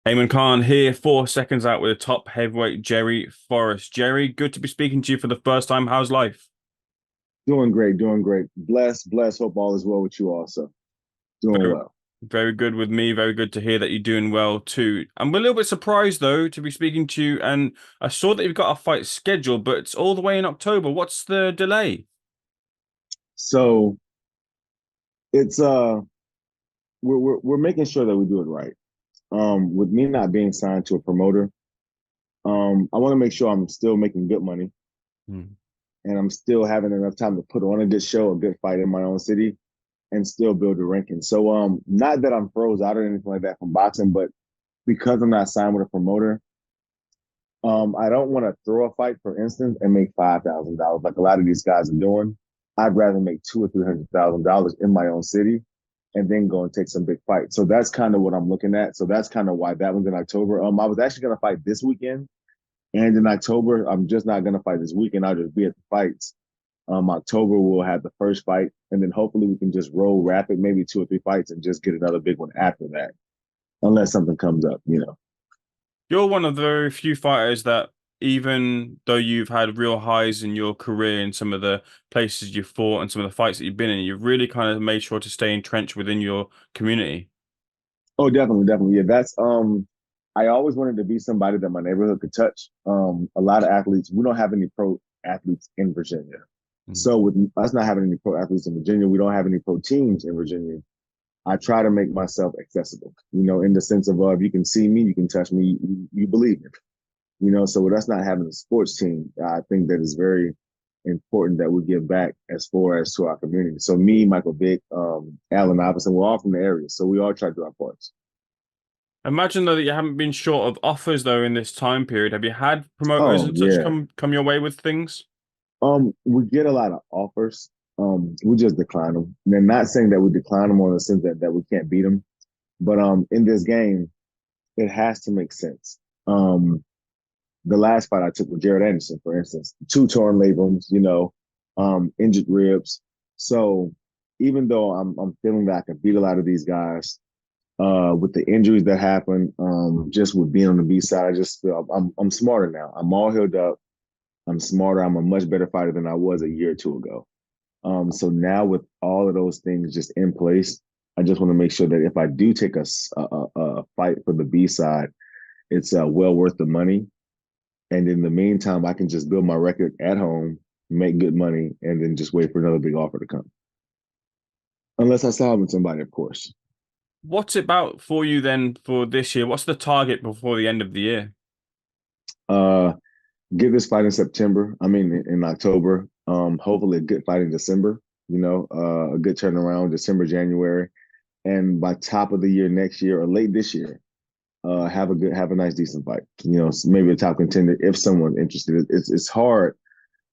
Eamon Khan here, 4 seconds out with the top heavyweight Jerry Forrest. Jerry, good to be speaking to you for the first time. How's life? Doing great, doing great. Bless. Hope all is well with you also. Doing Very, well. very good with me. Very good to hear that you're doing well too. I'm a little bit surprised though to be speaking to you, and I saw that you've got a fight scheduled, but it's all the way in October. What's the delay? So it's we're making sure that we do it right. With me not being signed to a promoter, I want to make sure I'm still making good money Hmm. and I'm still having enough time to put on a good show, a good fight in my own city, and still build a ranking. So not that I'm froze out or anything like that from boxing, but because I'm not signed with a promoter, I don't want to throw a fight, for instance, and make $5,000 like a lot of these guys are doing. I'd rather make $200,000 or $300,000 in my own city, and then go and take some big fights. So that's kind of what I'm looking at. So that's kind of why that one's in October. I was actually gonna fight this weekend, and in October, I'm just not gonna fight this weekend. I'll just be at the fights. October we'll have the first fight, and then hopefully we can just roll rapid, maybe 2 or 3 fights, and just get another big one after that, unless something comes up. You're one of the very few fighters that, even though you've had real highs in your career in some of the places you've fought and some of the fights that you've been in, you've really kind of made sure to stay entrenched within your community. Oh, definitely, definitely. Yeah, that's I always wanted to be somebody that my neighborhood could touch. A lot of athletes, we don't have any pro athletes in Virginia. Mm. So with us not having any pro athletes in Virginia, we don't have any pro teams in Virginia. I try to make myself accessible, in the sense of if you can see me, you can touch me, you believe me. So with us not having a sports team, I think that is very important that we give back as far as to our community. So me, Michael Vick, Allen Iverson, we're all from the area. So we all try to do our parts. Imagine though that you haven't been short of offers though in this time period. Have you had promoters Oh and such yeah. come your way with things? We get a lot of offers. We just decline them. And they're not saying that we decline them on the sense that we can't beat them. But in this game, it has to make sense. The last fight I took with Jared Anderson, for instance, 2 torn labrums, injured ribs. So even though I'm feeling that I can beat a lot of these guys, with the injuries that happen, just with being on the B side, I just feel I'm smarter now. I'm all healed up. I'm smarter. I'm a much better fighter than I was a year or two ago. So now with all of those things just in place, I just want to make sure that if I do take a fight for the B side, it's well worth the money. And in the meantime, I can just build my record at home, make good money, and then just wait for another big offer to come. Unless I sign with somebody, of course. What's it about for you then for this year? What's the target before the end of the year? Uh, get this fight in September. I mean, in October. Hopefully a good fight in December. A good turnaround December, January, and by top of the year next year or late this year, have a nice decent fight. Maybe a top contender if someone's interested. It's hard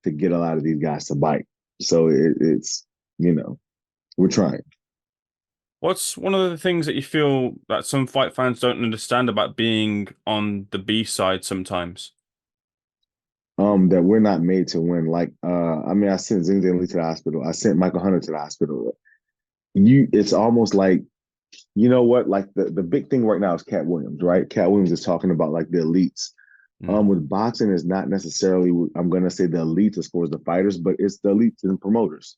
to get a lot of these guys to bite, so it's we're trying. What's one of the things that you feel that some fight fans don't understand about being on the B side sometimes? That we're not made to win. Like, I mean, I sent Zhilei to the hospital. I sent Michael Hunter to the hospital. It's almost like, you know what? Like the big thing right now is Cat Williams, right? Cat Williams is talking about like the elites. Mm. With boxing, is not necessarily, I'm gonna say the elites as far as the fighters, but it's the elites and promoters,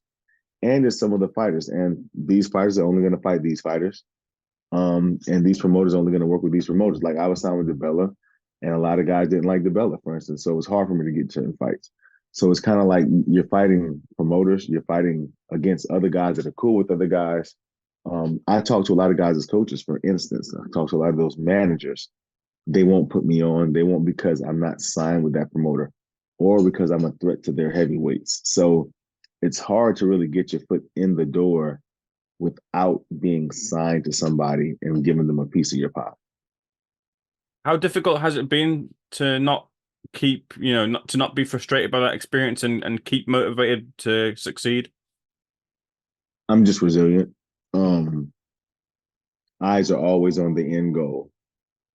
and it's some of the fighters. And these fighters are only gonna fight these fighters. And these promoters are only gonna work with these promoters. Like I was signed with DeBella, and a lot of guys didn't like DeBella, for instance. So it's hard for me to get certain fights. So it's kind of like you're fighting promoters, you're fighting against other guys that are cool with other guys. I talk to a lot of guys as coaches, for instance. I talk to a lot of those managers. They won't put me on. They won't because I'm not signed with that promoter or because I'm a threat to their heavyweights. So it's hard to really get your foot in the door without being signed to somebody and giving them a piece of your pie. How difficult has it been to not keep, not to not be frustrated by that experience and keep motivated to succeed? I'm just resilient. Eyes are always on the end goal.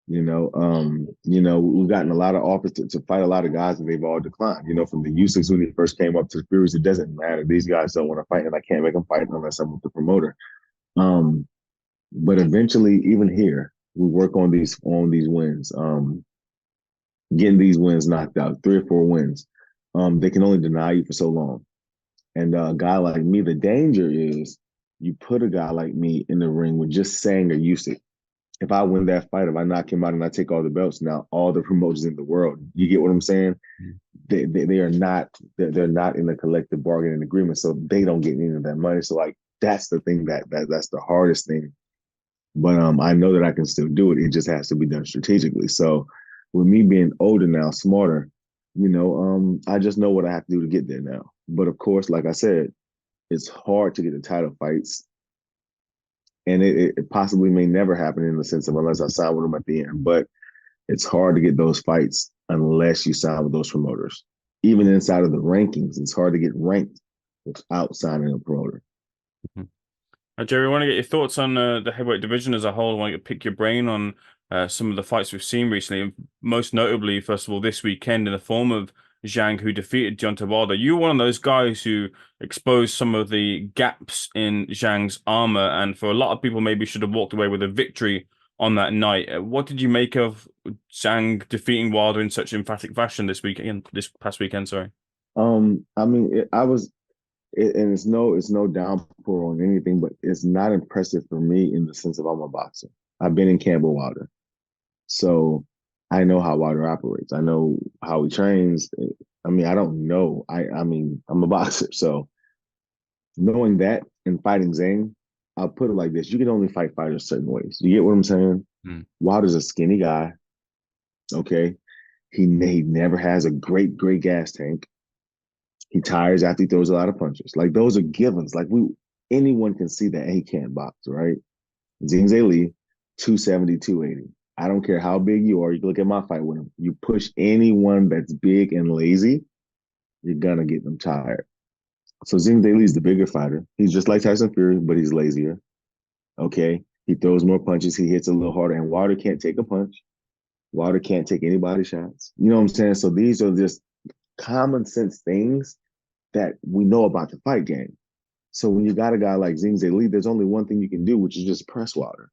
We've gotten a lot of offers to fight a lot of guys, and they've all declined. From the Usyks when he first came up to the Furies, it doesn't matter. These guys don't want to fight, and I can't make them fight unless I'm with the promoter. But eventually, even here, We work on these wins, getting these wins knocked out, 3 or 4 wins. They can only deny you for so long. And a guy like me, the danger is you put a guy like me in the ring with just saying or Usyk. If I win that fight, if I knock him out and I take all the belts, now all the promotions in the world, you get what I'm saying? They are not they're not in a collective bargaining agreement, so they don't get any of that money. So like that's the thing that's the hardest thing. But I know that I can still do it. It just has to be done strategically. So with me being older now, smarter, I just know what I have to do to get there now. But of course, like I said, it's hard to get the title fights, and it possibly may never happen in the sense of unless I sign with them at the end. But it's hard to get those fights unless you sign with those promoters. Even inside of the rankings, it's hard to get ranked without signing a promoter. Mhm. Jerry, I want to get your thoughts on the heavyweight division as a whole. I want to pick your brain on some of the fights we've seen recently. Most notably, first of all, this weekend in the form of Zhang, who defeated Deontay Wilder. You were one of those guys who exposed some of the gaps in Zhang's armor, and for a lot of people, maybe should have walked away with a victory on that night. What did you make of Zhang defeating Wilder in such emphatic fashion this past weekend? Sorry. I mean, and it's no downpour on anything, but it's not impressive for me in the sense of I'm a boxer. I've been in Campbell Wilder, so I know how Wilder operates. I know how he trains. I mean, I don't know. I mean, I'm a boxer, so knowing that and fighting Zane, I'll put it like this: you can only fight fighters certain ways. You get what I'm saying? Mm. Wilder's a skinny guy. Okay, he never has a great gas tank. He tires after he throws a lot of punches. Like those are givens. Like anyone can see that he can't box, right? Zhilei, 270, 280. I don't care how big you are. You can look at my fight with him. You push anyone that's big and lazy, you're gonna get them tired. So Zhilei is the bigger fighter. He's just like Tyson Fury, but he's lazier. Okay. He throws more punches. He hits a little harder. And Wilder can't take a punch. Wilder can't take anybody's shots. You know what I'm saying? So these are just common sense things that we know about the fight game. So when you got a guy like Zhilei, there's only one thing you can do, which is just press Wilder.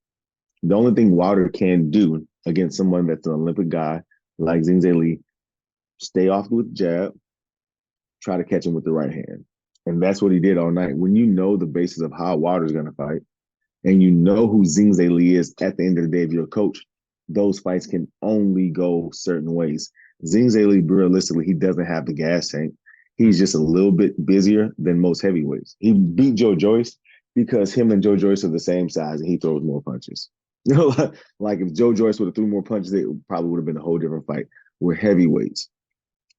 The only thing Wilder can do against someone that's an Olympic guy like Zhilei, stay off with the jab, try to catch him with the right hand. And that's what he did all night. When you know the basis of how Wilder's going to fight, and you know who Zhilei is at the end of the day, if you're a coach, those fights can only go certain ways. Zhilei, realistically, he doesn't have the gas tank. He's just a little bit busier than most heavyweights. He beat Joe Joyce because him and Joe Joyce are the same size and he throws more punches. Like if Joe Joyce would have threw more punches, it probably would have been a whole different fight. We're heavyweights.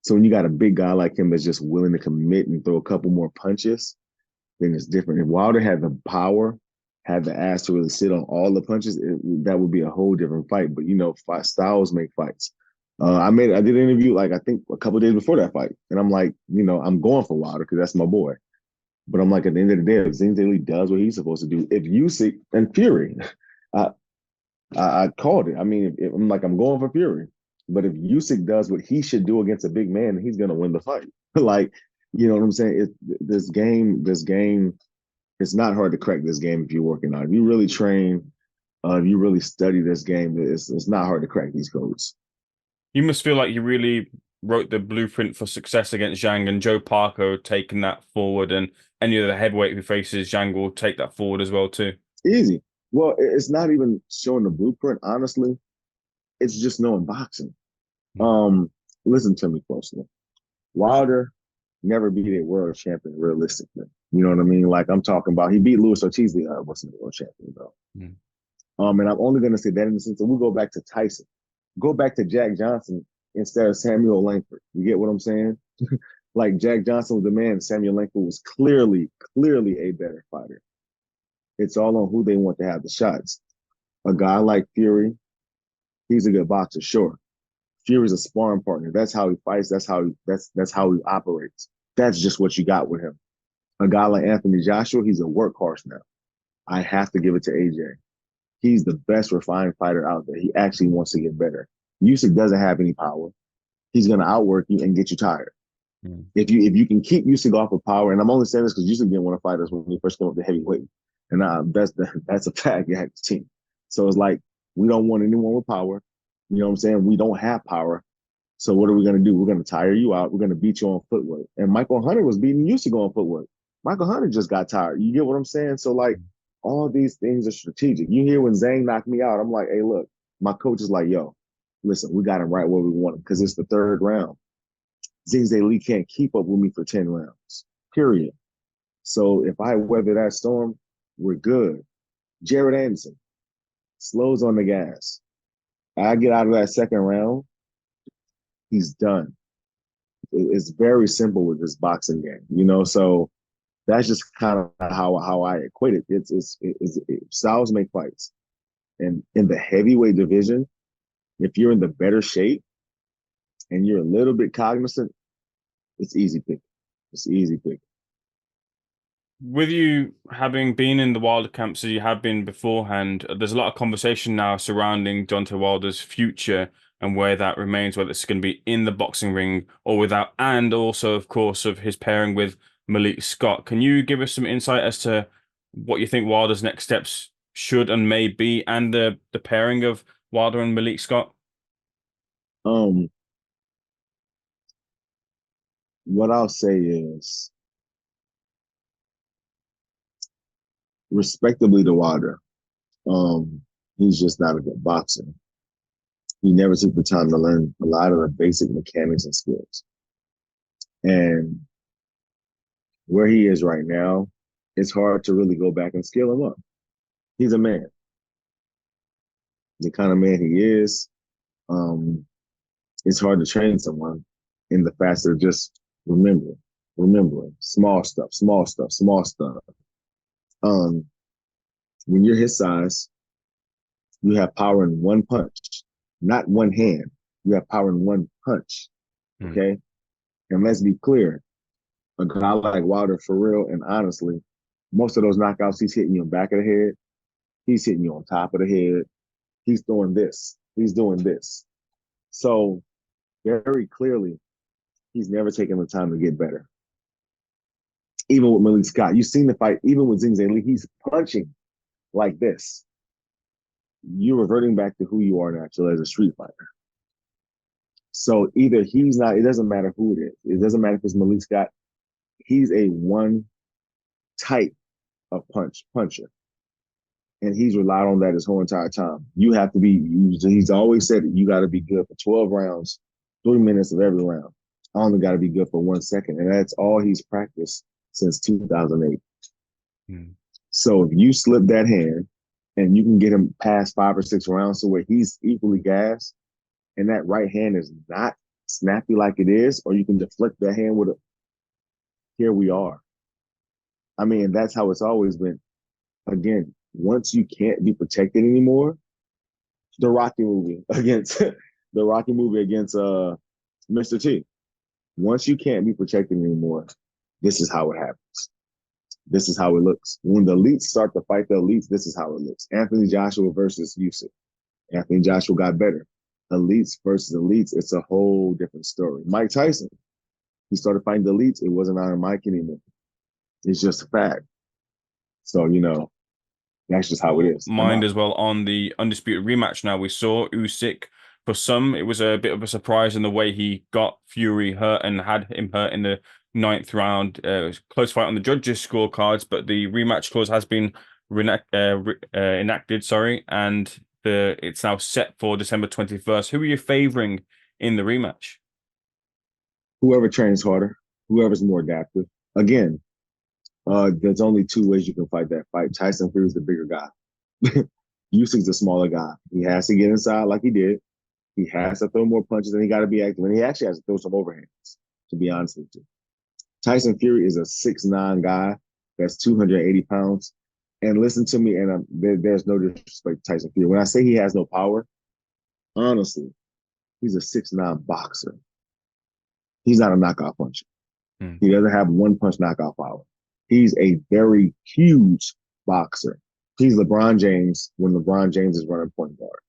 So when you got a big guy like him that's just willing to commit and throw a couple more punches, then it's different. If Wilder had the power, had the ass to really sit on all the punches, that would be a whole different fight. But styles make fights. I did an interview like I think a couple of days before that fight, and I'm like, I'm going for Wilder because that's my boy. But I'm like, at the end of the day, if Zhilei does what he's supposed to do, if Usyk and Fury, I I called it. I mean, I'm like, I'm going for Fury, but if Usyk does what he should do against a big man, he's gonna win the fight. Like, you know what I'm saying? This game, it's not hard to crack this game if you're working on it. If you really train, if you really study this game, it's not hard to crack these codes. You must feel like you really wrote the blueprint for success against Zhang, and Joe Parker taking that forward, and any of the heavyweight who faces Zhang will take that forward as well too. Easy. Well, it's not even showing the blueprint, honestly. It's just knowing boxing. Um, Listen to me closely. Wilder never beat a world champion realistically. You know what I mean? Like I'm talking about, he beat Luis Ortiz, the wasn't the world champion though. Mm. And I'm only going to say that in the sense that we go back to Tyson, go back to Jack Johnson instead of Samuel Langford. You get what I'm saying? Like Jack Johnson was the man, Samuel Langford was clearly a better fighter. It's all on who they want to have the shots. A guy like Fury, he's a good boxer, sure. Fury's a sparring partner. That's how he fights. That's how he operates. That's just what you got with him. A guy like Anthony Joshua, he's a workhorse now. I have to give it to AJ. He's the best refined fighter out there. He actually wants to get better. Usyk doesn't have any power. He's gonna outwork you and get you tired. If you can keep Usyk off of power, and I'm only saying this because Usyk didn't want to fight us when he first came up to heavyweight, and that's a fact. You had the team, so it's like We don't want anyone with power. You know what I'm saying? We don't have power. So what are we going to do? We're going to tire you out. We're going to beat you on footwork. And Michael Hunter was beating Usyk on footwork. Michael Hunter just got tired. You get what I'm saying? So like all these things are strategic. You hear when Zhang knocked me out, I'm like, hey, look, my coach is like, yo, listen, we got him right where we want him because it's the third round. Zhilei can't keep up with me for 10 rounds, period. So if I weather that storm, we're good. Jared Anderson slows on the gas. I get out of that second round, he's done. It's very simple with this boxing game, you know. So that's just kind of how I equate it. Styles make fights, and in the heavyweight division, if you're in the better shape and you're a little bit cognizant, it's easy pick. It's easy pick. With you having been in the Wilder camps as you have been beforehand, there's a lot of conversation now surrounding Deontay Wilder's future and where that remains, whether it's going to be in the boxing ring or without, and also, of course, of his pairing with Malik Scott. Can you give us some insight as to what you think Wilder's next steps should and may be, and the pairing of Wilder and Malik Scott? Um, what I'll say is, respectably to Wilder, he's just not a good boxer. He never took the time to learn a lot of the basic mechanics and skills. And where he is right now, it's hard to really go back and scale him up. He's a man. The kind of man he is, um, it's hard to train someone in the facet of just remembering small stuff, small stuff, small stuff. Um, when you're his size, you have power in one punch, not one hand. You have power in one punch. Okay. And let's be clear, a guy like Wilder, for real and honestly, most of those knockouts, he's hitting you in the back of the head. He's hitting you on top of the head. He's doing this. He's doing this. So very clearly, he's never taken the time to get better. Even with Malik Scott, you've seen the fight, even with Zhilei, he's punching like this. You're reverting back to who you are naturally as a street fighter. So either he's not, it doesn't matter who it is. It doesn't matter if it's Malik Scott. He's a one type of puncher. And he's relied on that his whole entire time. You have to be, he's always said that you got to be good for 12 rounds, 3 minutes of every round. I only got to be good for 1 second. And that's all he's practiced since 2008. So if you slip that hand and you can get him past 5 or 6 rounds to where he's equally gassed, and that right hand is not snappy like it is, or you can deflect that hand with a, here we are. I mean, that's how it's always been. Again, once you can't be protected anymore, the Rocky movie against Mr. T. Once you can't be protected anymore, this is how it happens. This is how it looks. When the elites start to fight the elites, this is how it looks. Anthony Joshua versus Usyk. Anthony Joshua got better. Elites versus elites, it's a whole different story. Mike Tyson, he started fighting the elites. It wasn't Iron Mike anymore. It's just a fact. So, you know, that's just how it is. Mind as well on the undisputed rematch. Now we saw Usyk. For some, it was a bit of a surprise in the way he got Fury hurt and had him hurt in the 9th round. It was a close fight on the judges' scorecards, but the rematch clause has been enacted. Sorry, and it's now set for December 21st. Who are you favoring in the rematch? Whoever trains harder, whoever's more adaptive. Again, there's only 2 ways you can fight that fight. Tyson Fury's the bigger guy. Usyk's the smaller guy. He has to get inside like he did. He has to throw more punches, and he got to be active. And he actually has to throw some overhands, to be honest with you. Tyson Fury is a 6'9" guy that's 280 pounds. And listen to me, and there's no disrespect to Tyson Fury. When I say he has no power, honestly, he's a 6'9" boxer. He's not a knockout puncher. He doesn't have one punch knockout power. He's a very huge boxer. He's LeBron James when LeBron James is running point guard.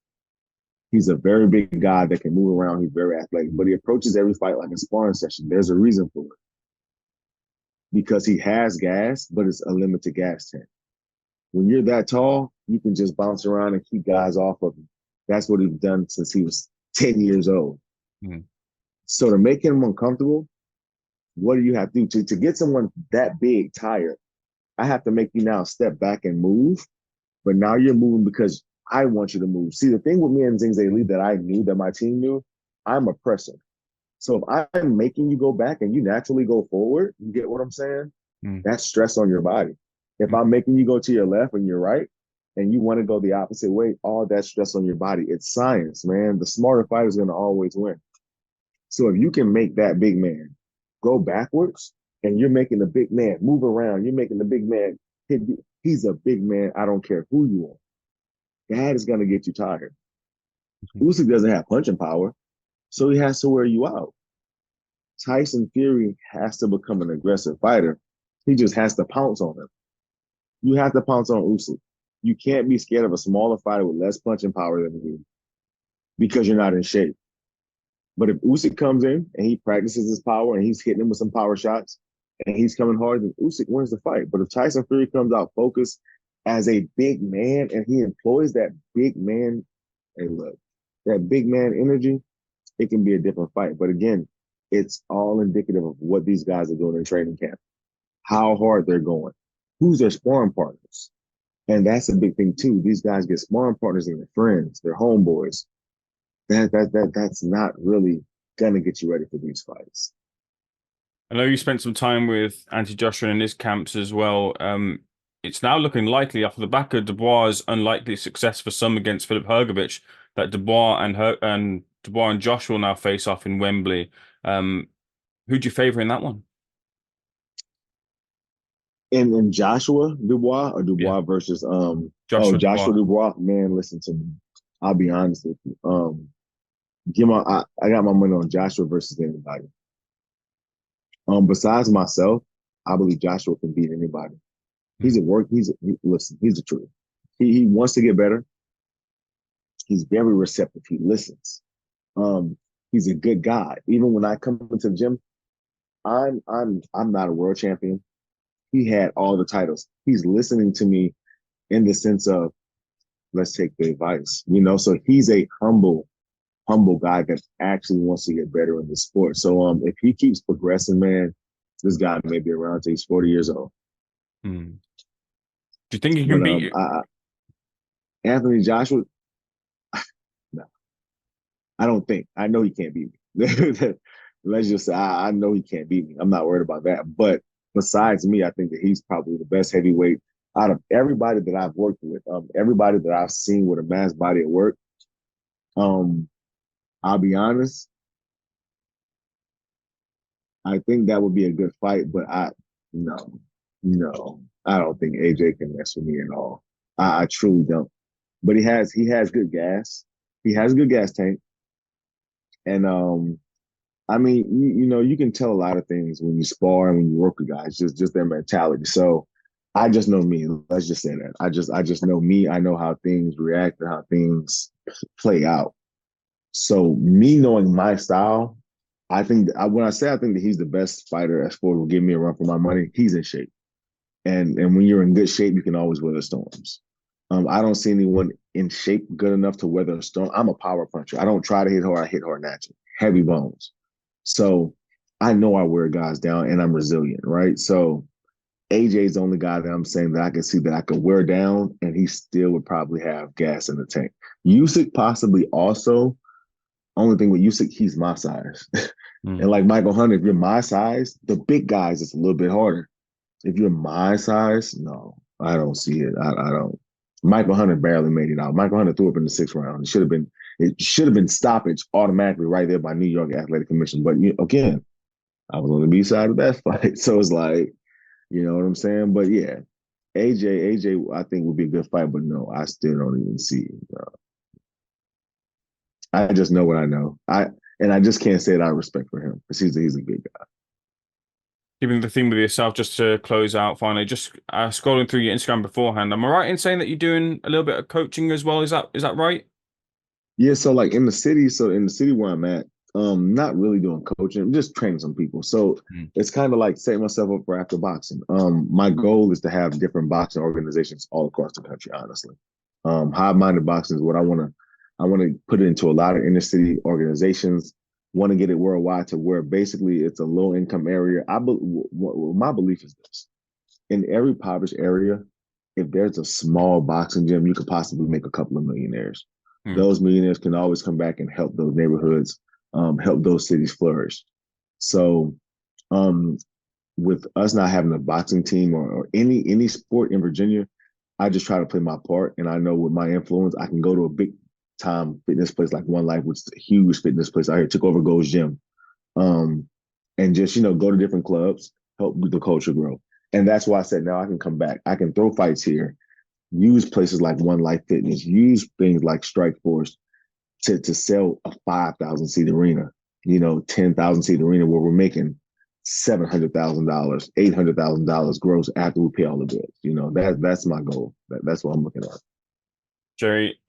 He's a very big guy that can move around. He's very athletic, but he approaches every fight like a sparring session. There's a reason for it. Because he has gas, but it's a limited gas tank. When you're that tall, you can just bounce around and keep guys off of him. That's what he's done since he was 10 years old. Mm. So to make him uncomfortable, what do you have to do to get someone that big tired? I have to make you now step back and move, but now you're moving because I want you to move. See, the thing with me and Zhilei that I knew that my team knew, I'm a presser. So if I'm making you go back and you naturally go forward, you get what I'm saying? Mm. That's stress on your body. If Mm. I'm making you go to your left and your right, and you want to go the opposite way, all that stress on your body. It's science, man. The smarter fighter is going to always win. So if you can make that big man go backwards and you're making the big man move around, you're making the big man hit, he's a big man. I don't care who you are. That is going to get you tired. Usyk doesn't have punching power, so he has to wear you out. Tyson Fury has to become an aggressive fighter. He just has to pounce on him. You have to pounce on Usyk. You can't be scared of a smaller fighter with less punching power than you because you're not in shape. But if Usyk comes in and he practices his power and he's hitting him with some power shots and he's coming hard, then Usyk wins the fight. But if Tyson Fury comes out focused as a big man and he employs that big man, hey, look, that big man energy, it can be a different fight. But again, it's all indicative of what these guys are doing in training camp, how hard they're going, who's their sparring partners. And that's a big thing too. These guys get sparring partners and their friends, their homeboys. That's not really gonna get you ready for these fights. I know you spent some time with Anthony Joshua in his camps as well. It's now looking likely off the back of Dubois' unlikely success for some against Filip Hrgović that Dubois and Joshua will now face off in Wembley. Who do you favor in that one? In Joshua Dubois or Yeah, Dubois versus Joshua Joshua Dubois. Dubois, man, listen to me. I'll be honest with you. I got my money on Joshua versus anybody. Besides myself, I believe Joshua can beat anybody. Mm. Listen, he's the truth. He wants to get better. He's very receptive. He listens. Um, he's a good guy. Even when I come into the gym, I'm not a world champion. He had all the titles. He's listening to me in the sense of let's take the advice, So he's a humble guy that actually wants to get better in the sport. So if he keeps progressing, man, this guy may be around until he's 40 years old. Mm. Do you think he can But beat you? Anthony Joshua, no, I don't think. I know he can't beat me. Let's just say I know he can't beat me. I'm not worried about that. But besides me, I think that he's probably the best heavyweight out of everybody that I've worked with. Everybody that I've seen with a mass body at work. Um, I'll be honest. I think that would be a good fight, but no, no, I don't think AJ can mess with me at all. I truly don't. But he has good gas. He has a good gas tank, and I mean, you can tell a lot of things when you spar and when you work with guys, just their mentality. So I just know me. Let's just say that. I just know me. I know how things react and how things play out. So me knowing my style, I think when I say I think that he's the best fighter as far as give me a run for my money, he's in shape. And when you're in good shape, you can always weather storms. I don't see anyone in shape good enough to weather a storm. I'm a power puncher. I don't try to hit hard. I hit hard naturally. Heavy bones. So I know I wear guys down and I'm resilient, right? So AJ's the only guy that I'm saying that I can see that I could wear down and he still would probably have gas in the tank. Usyk possibly also. Only thing with Usyk, he's my size. Mm. And like Michael Hunter, if you're my size, the big guys, it's a little bit harder. If you're my size, no, I don't see it. I don't. Michael Hunter barely made it out. Michael Hunter threw up in the 6th round. It should have been stoppage automatically right there by New York Athletic Commission. But again, I was on the B side of that fight. So it's like, you know what I'm saying? But yeah, AJ, I think would be a good fight, but no, I still don't even see it. I just know what I know. I just can't say it out of respect for him because he's a good guy. Keeping the theme with yourself, just to close out finally, just scrolling through your Instagram beforehand. Am I right in saying that you're doing a little bit of coaching as well? Is that right? Yeah, so like in the city where I'm at, not really doing coaching, I'm just training some people. So Mm. it's kind of like setting myself up for after boxing. My goal is to have different boxing organizations all across the country, honestly. High-minded boxing is what I want to I want to put it into a lot of inner city organizations. Want to get it worldwide to where basically it's a low income area. My belief is this: in every impoverished area, if there's a small boxing gym, you could possibly make a couple of millionaires. Hmm. Those millionaires can always come back and help those neighborhoods, help those cities flourish. So, um, with us not having a boxing team or any sport in Virginia, I just try to play my part. And I know with my influence, I can go to a big time fitness place like One Life, which is a huge fitness place out here, took over Gold's Gym. Um, and just, go to different clubs, help the culture grow. And that's why I said now I can come back. I can throw fights here, use places like One Life Fitness, use things like Strike Force to sell a 5,000 seat arena, 10,000 seat arena where we're making $700,000, $800,000 gross after we pay all the bills. That's my goal. That's what I'm looking at. Jerry,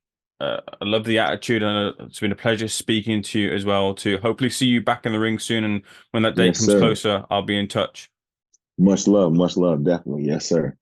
I love the attitude, and it's been a pleasure speaking to you as well. To hopefully see you back in the ring soon, and when that date Yes, comes sir. closer, I'll be in touch. Much love, definitely. Yes, sir.